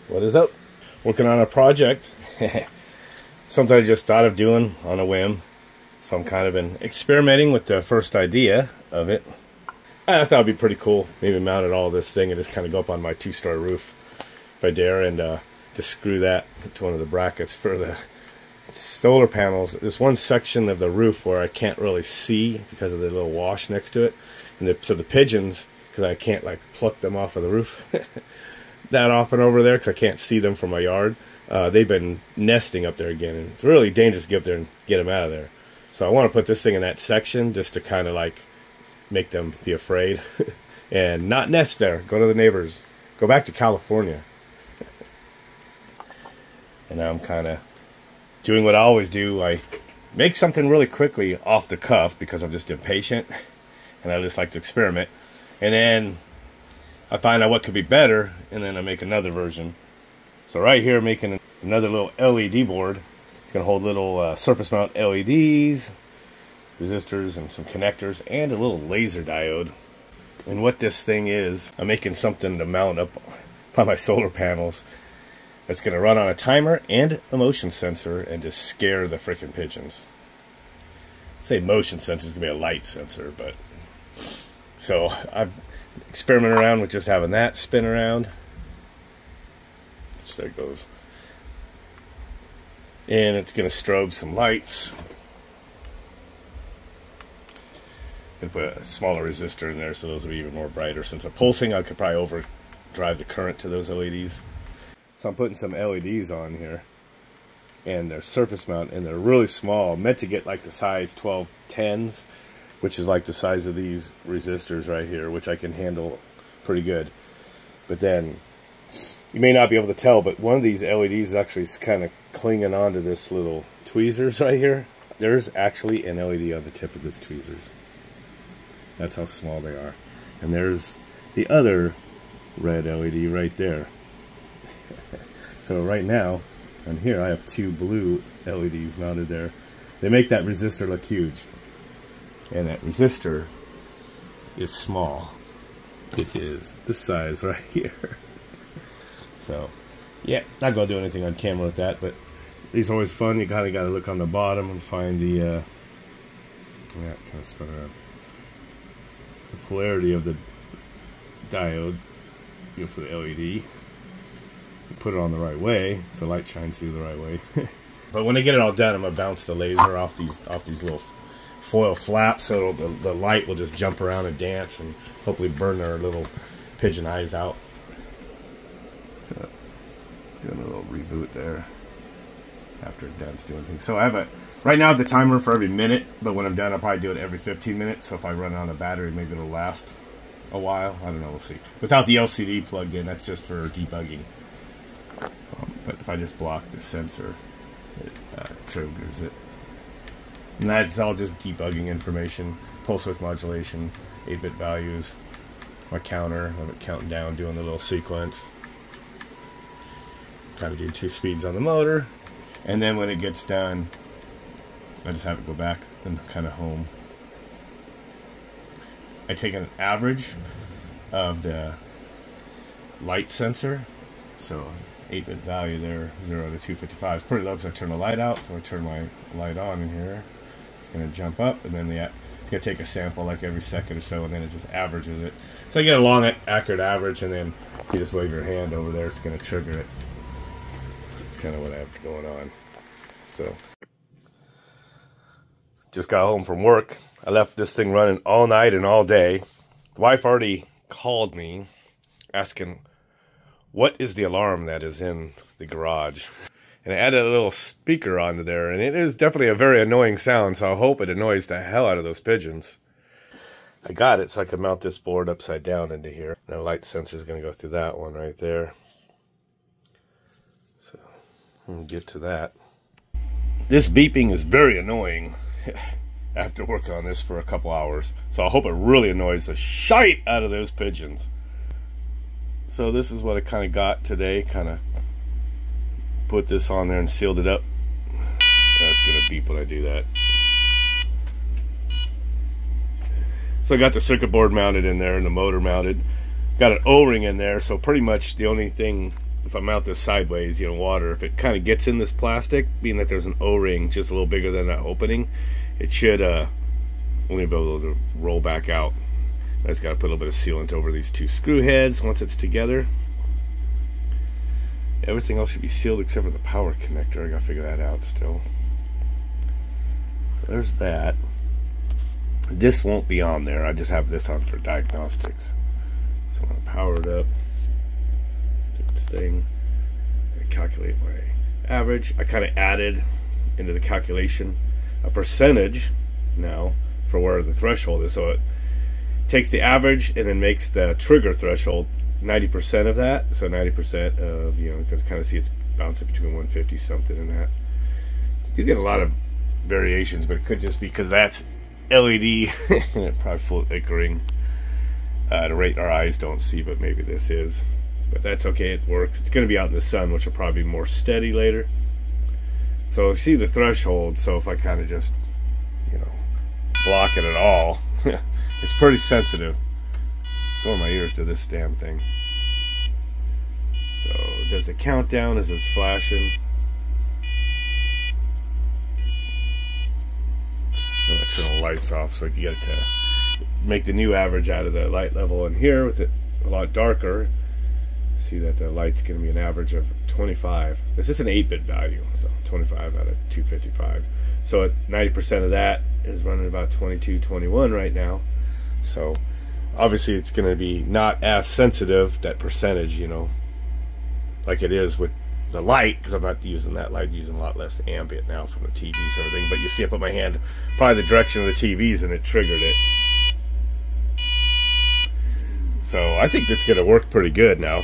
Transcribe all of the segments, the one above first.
What is up? Working on a project. Something I just thought of doing on a whim. So I'm kind of been experimenting with the first idea of it. I thought it'd be pretty cool. Maybe mount it all this thing and just kind of go up on my 2-story roof if I dare, and just screw that to one of the brackets for the solar panels. There's one section of the roof where I can't really see because of the little wash next to it, and so the pigeons, because I can't like pluck them off of the roof that often over there because I can't see them from my yard. They've been nesting up there again, and it's really dangerous to get up there and get them out of there. So I want to put this thing in that section just to kind of like make them be afraid and not nest there. Go to the neighbors. Go back to California. And now I'm kind of doing what I always do. I make something really quickly off the cuff because I'm just impatient and I just like to experiment. And then I find out what could be better, and then I make another version. So right here, I'm making another little LED board. It's going to hold little surface mount LEDs, resistors, and some connectors, and a little laser diode. And what this thing is, I'm making something to mount up by my solar panels that's going to run on a timer and a motion sensor and just scare the freaking pigeons. I say motion sensor is going to be a light sensor, but... So I've experimented around with just having that spin around. So there it goes. And it's going to strobe some lights. Going to put a smaller resistor in there so those will be even more brighter. Since I'm pulsing, I could probably overdrive the current to those LEDs. So I'm putting some LEDs on here. And they're surface mount, and they're really small. Meant to get like the size 1210s, which is like the size of these resistors right here, which I can handle pretty good. But then, you may not be able to tell, but one of these LEDs is actually kind of clinging onto this little tweezers right here. There's actually an LED on the tip of this tweezers. That's how small they are. And there's the other red LED right there. So right now, on here, I have 2 blue LEDs mounted there. They make that resistor look huge. And that resistor is small. It is this size right here. So, yeah, not going to do anything on camera with that, but these are always fun. You kind of got to look on the bottom and find the, yeah, kind of spin around. The polarity of the diodes, you go for the LED. You put it on the right way, so light shines through the right way. But when I get it all done, I'm going to bounce the laser off these little foil flaps, so the light will just jump around and dance and hopefully burn their little pigeon eyes out. So it's doing a little reboot there after it's done doing things. So I have right now I have the timer for every minute, but when I'm done I'll probably do it every 15 minutes. So if I run out of battery, maybe it'll last a while. I don't know, we'll see. Without the LCD plugged in, that's just for debugging. But if I just block the sensor, it triggers it. And that's all just debugging information, pulse width modulation, 8-bit values, my counter, I have it counting down, doing the little sequence. Kind of do 2 speeds on the motor, and then when it gets done, I just have it go back and kind of home. I take an average of the light sensor, so 8-bit value there, 0 to 255. It's pretty low because I turn the light out, so I turn my light on in here. It's going to jump up, and then it's going to take a sample like every second or so, and then it just averages it. So you get a long, accurate average, and then if you just wave your hand over there, it's going to trigger it. That's kind of what I have going on. So, just got home from work. I left this thing running all night and all day. The wife already called me asking, what is the alarm that is in the garage? And I added a little speaker onto there, and it is definitely a very annoying sound, so I hope it annoys the hell out of those pigeons. I got it so I can mount this board upside down into here. And the light sensor is going to go through that one right there. So, we'll get to that. This beeping is very annoying after working on this for a couple hours. So I hope it really annoys the shite out of those pigeons. So this is what I kind of got today, kind of put this on there and sealed it up. That's gonna beep when I do that. So I got the circuit board mounted in there and the motor mounted. Got an O-ring in there, so pretty much the only thing if I mount this sideways, you know, water, if it kind of gets in this plastic, being that there's an O-ring just a little bigger than that opening, it should only be able to roll back out. I just got to put a little bit of sealant over these two screw heads once it's together. Everything else should be sealed except for the power connector. I got to figure that out still. So there's that. This won't be on there. I just have this on for diagnostics. So I'm going to power it up. Do this thing. I'm going to calculate my average. I kind of added into the calculation a percentage now for where the threshold is. So it takes the average and then makes the trigger threshold 90% of that. So 90% of, you know, you can kind of see it's bouncing between 150 something and that. You get a lot of variations, but it could just be because that's LED and it probably flickering at a rate our eyes don't see, but maybe this is. But that's okay, it works. It's going to be out in the sun, which will probably be more steady later. So you see the threshold, so if I kind of just, you know, block it at all, it's pretty sensitive. So are my ears to this damn thing. So does the countdown as it's flashing. I'm gonna turn the lights off so I can get it to make the new average out of the light level in here with it a lot darker. See that the light's going to be an average of 25. This is an 8-bit value, so 25 out of 255. So at 90% of that is running about 22, 21 right now. So obviously it's going to be not as sensitive, that percentage, you know, like it is with the light, because I'm not using that light, I'm using a lot less ambient now from the TVs and everything. But you see I put my hand probably the direction of the TVs and it triggered it. So I think it's going to work pretty good now.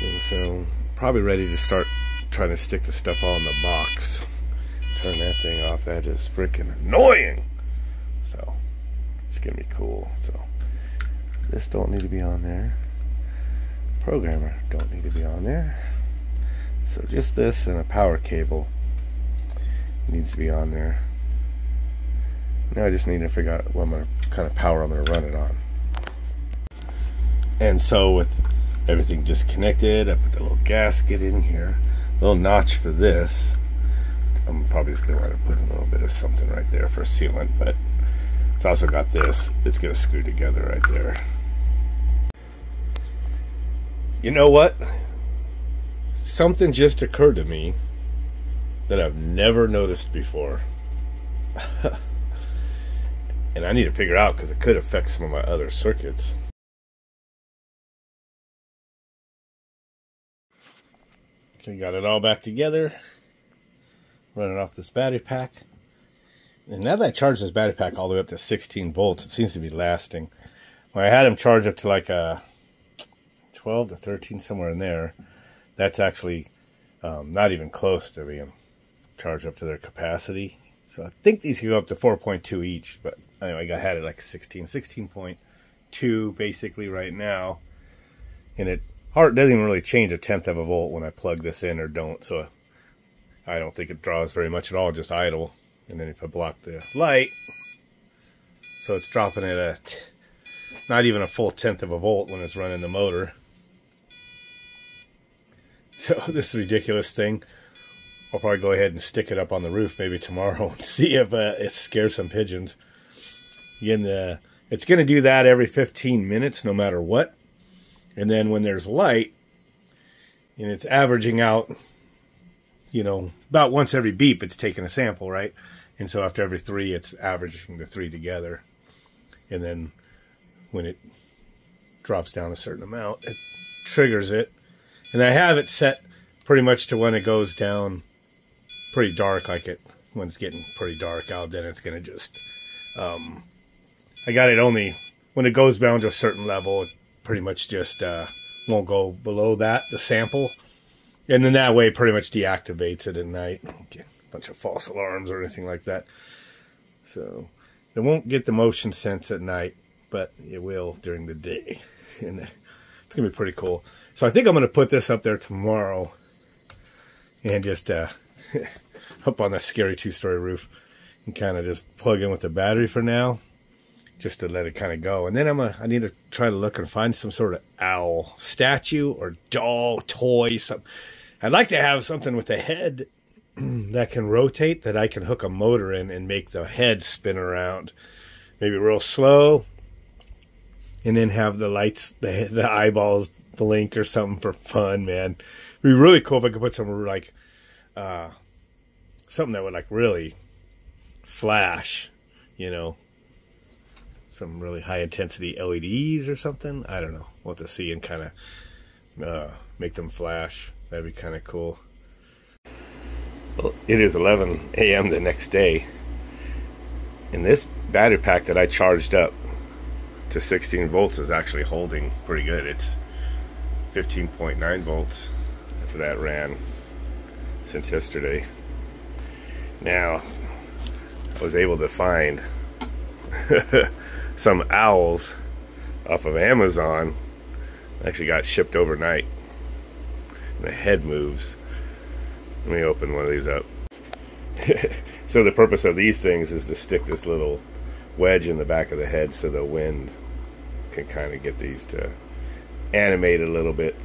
And so probably ready to start trying to stick the stuff on the box. Turn that thing off. That is freaking annoying. So it's going to be cool. So this don't need to be on there. Programmer don't need to be on there. So just this and a power cable needs to be on there. Now I just need to figure out what kind of power I'm going to run it on. And so with everything disconnected, I put the little gasket in here, a little notch for this. I'm probably just going to put a little bit of something right there for sealant, but it's also got this. It's going to screw together right there. You know what? Something just occurred to me that I've never noticed before. And I need to figure out because it could affect some of my other circuits. Okay, got it all back together. Running off this battery pack. And now that I charged this battery pack all the way up to 16 volts, it seems to be lasting. When I had them charged up to like a 12 to 13, somewhere in there, that's actually not even close to being charged up to their capacity. So I think these can go up to 4.2 each. But anyway, I had it like 16.2 basically right now. And it doesn't even really change a tenth of a volt when I plug this in or don't, so I don't think it draws very much at all, just idle. And then if I block the light, so it's dropping it at not even a full tenth of a volt when it's running the motor. So this ridiculous thing, I'll probably go ahead and stick it up on the roof maybe tomorrow and see if it scares some pigeons. Again, it's going to do that every 15 minutes no matter what. And then when there's light, and it's averaging out, you know, about once every beep, it's taking a sample, right? And so after every 3, it's averaging the 3 together. And then when it drops down a certain amount, it triggers it. And I have it set pretty much to when it goes down pretty dark, like when it's getting pretty dark out, then it's going to just, I got it only, when it goes down to a certain level, it pretty much just won't go below that, the sample. And then that way it pretty much deactivates it at night. Get a bunch of false alarms or anything like that. So it won't get the motion sense at night, but it will during the day. And it's going to be pretty cool. So I think I'm going to put this up there tomorrow and just up on that scary 2-story roof and kind of just plug in with the battery for now. just to let it kind of go. And then I need to try to look and find some sort of owl statue or doll, toy, something. I'd like to have something with a head that can rotate, that I can hook a motor in and make the head spin around. Maybe real slow. And then have the lights, the eyeballs blink or something for fun, man. It'd be really cool if I could put some, like, something that would, like, really flash, you know. Some really high-intensity LEDs or something. I don't know. We'll have to see and kind of make them flash. That'd be kind of cool. Well, it is 11 a.m. the next day. And this battery pack that I charged up to 16 volts is actually holding pretty good. It's 15.9 volts after that ran since yesterday. Now, I was able to find some owls off of Amazon. Actually got shipped overnight. And the head moves. Let me open one of these up. So the purpose of these things is to stick this little wedge in the back of the head so the wind can kind of get these to animate a little bit.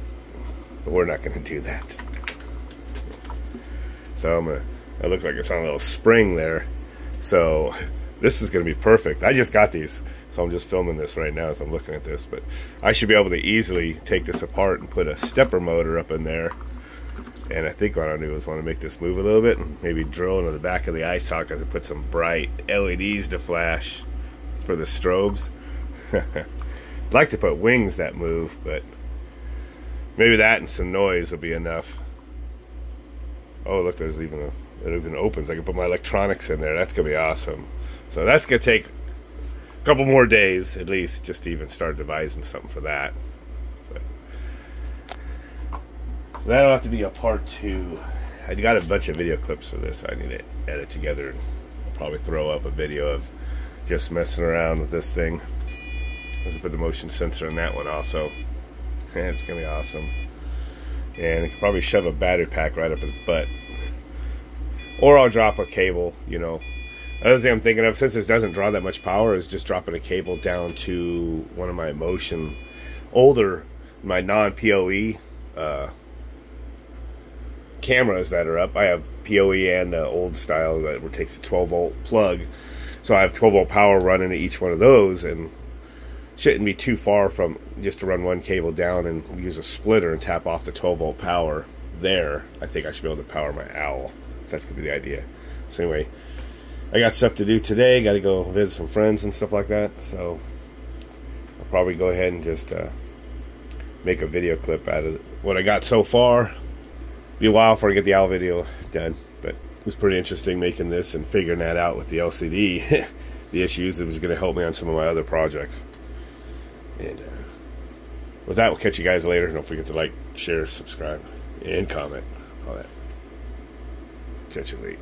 But we're not going to do that. So it looks like it's on a little spring there. So this is going to be perfect. I just got these, so I'm just filming this right now as I'm looking at this. But I should be able to easily take this apart and put a stepper motor up in there. And I think what I'll do is want to make this move a little bit and maybe drill into the back of the eye socket and put some bright LEDs to flash for the strobes. I'd like to put wings that move, but maybe that and some noise will be enough. Oh, look, there's even it even opens. I can put my electronics in there. That's going to be awesome. So that's going to take a couple more days at least just to even start devising something for that. So that'll have to be a part 2. I got a bunch of video clips for this I need to edit together, and I'll probably throw up a video of just messing around with this thing. Let's put the motion sensor in that one also. And it's gonna be awesome. And I could probably shove a battery pack right up his butt. Or I'll drop a cable, you know. Another thing I'm thinking of, since this doesn't draw that much power, is just dropping a cable down to one of my my non-PoE cameras that are up. I have PoE and old style that takes a 12 volt plug, so I have 12 volt power running to each one of those, and shouldn't be too far from just to run one cable down and use a splitter and tap off the 12 volt power there. I think I should be able to power my owl, so that's gonna be the idea. So anyway, I got stuff to do today. Got to go visit some friends and stuff like that, so I'll probably go ahead and just make a video clip out of what I got so far. Be a while before I get the owl video done, but it was pretty interesting making this and figuring that out with the LCD, the issues. It was going to help me on some of my other projects. And with that, we'll catch you guys later. Don't forget to like, share, subscribe, and comment. All that. Catch you later.